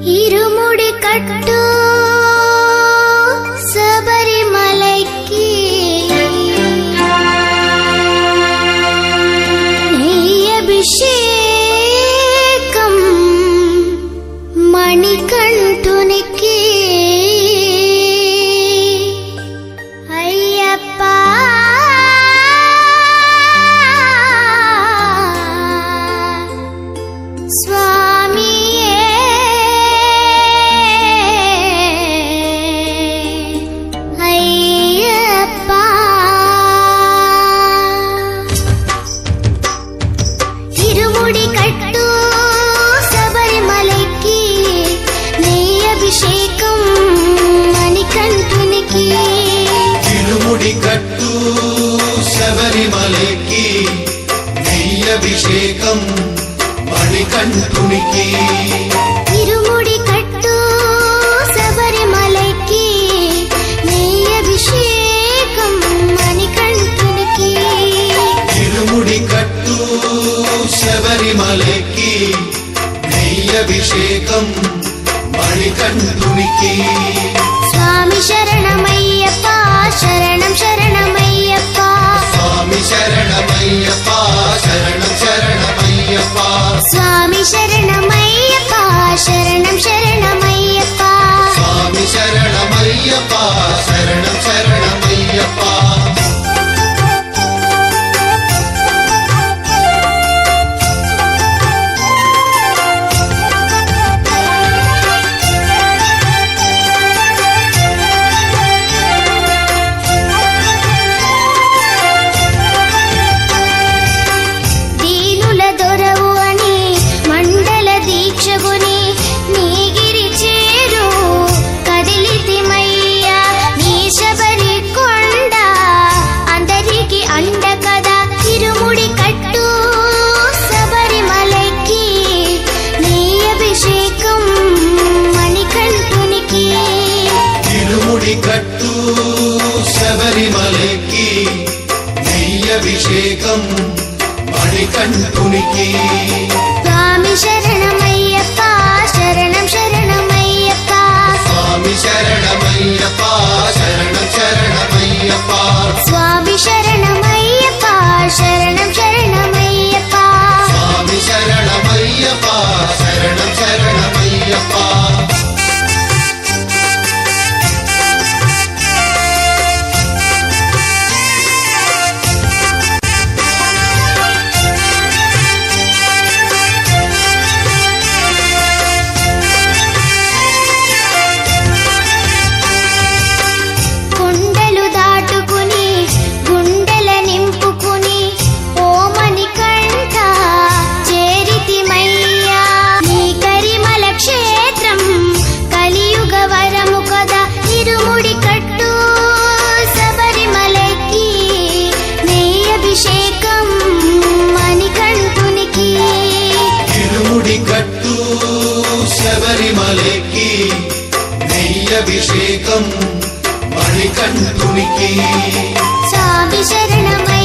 ఇరుముడి కట్టు శబరిమలైకి నెయ్యభిషేకం మణికంఠునికి అయ్యప్ప స్వామియే అయ్యప్ప ఇరుముడి కట్టు శబరిమలైకి నెయ్యభిషేకం మణికంఠునికి ఇరుముడి కట్టు శబరిమలైకి నెయ్యభిషేకం మణికంఠునికి ఇరుముడి కట్టు శబరిమలైకి నెయ్యభిషేకం మణికంఠునికి ఇరుముడి కట్టు శబరిమలైకి నెయ్యభిషేకం మణికంఠునికి స్వామి శరణమయ్యప్ప శరణం శరణమయ్యప్ప స్వామి శరణమయ్యప్ప శరణం శరణమయ్యప్ప స్వామి శరణమయ్యప్ప శరణం శరణమయ్యప్ప స్వామి శరణమయ్యప్ప శరణం శరణమయ్యప్ప దీనుల దొరవు అని మండల దీక్షగుని నీగిరి చేరు కదిలితిమయ్యా నీ శబరి కొండ అందరికి అండ కదా ఇరుముడి కట్టు శబరిమలైకి నెయ్యభిషేకం మణికంఠునికి ఇరుముడి కట్టు శబరిమలైకి నెయ్యభిషేకం మణికంఠునికి స్వామి శరణమయ్యప్ప శరణం శరణమయ్యప్ప స్వామి శరణమయ్యప్ప శరణం శరణమయ్యప్ప స్వామి శరణమయ్యప్ప శరణం శరణమయ్యప్ప స్వామి శరణమయ్యప్ప శరణం శరణమయ్యప్ప కొండలు దాటుకుని గుండెల నింపుకుని ఓ మణికంఠ చేరితిమయ్యా నీ కరిమల క్షేత్రం కలియుగ వరము కదా ఇరుముడి కట్టు శబరిమలైకి నెయ్యభిషేకం మణికంఠునికి ఇరుముడి కట్టు శబరిమలైకి నెయ్యభిషేకం మణికంఠునికి స్వామి శరణమయ్యప్ప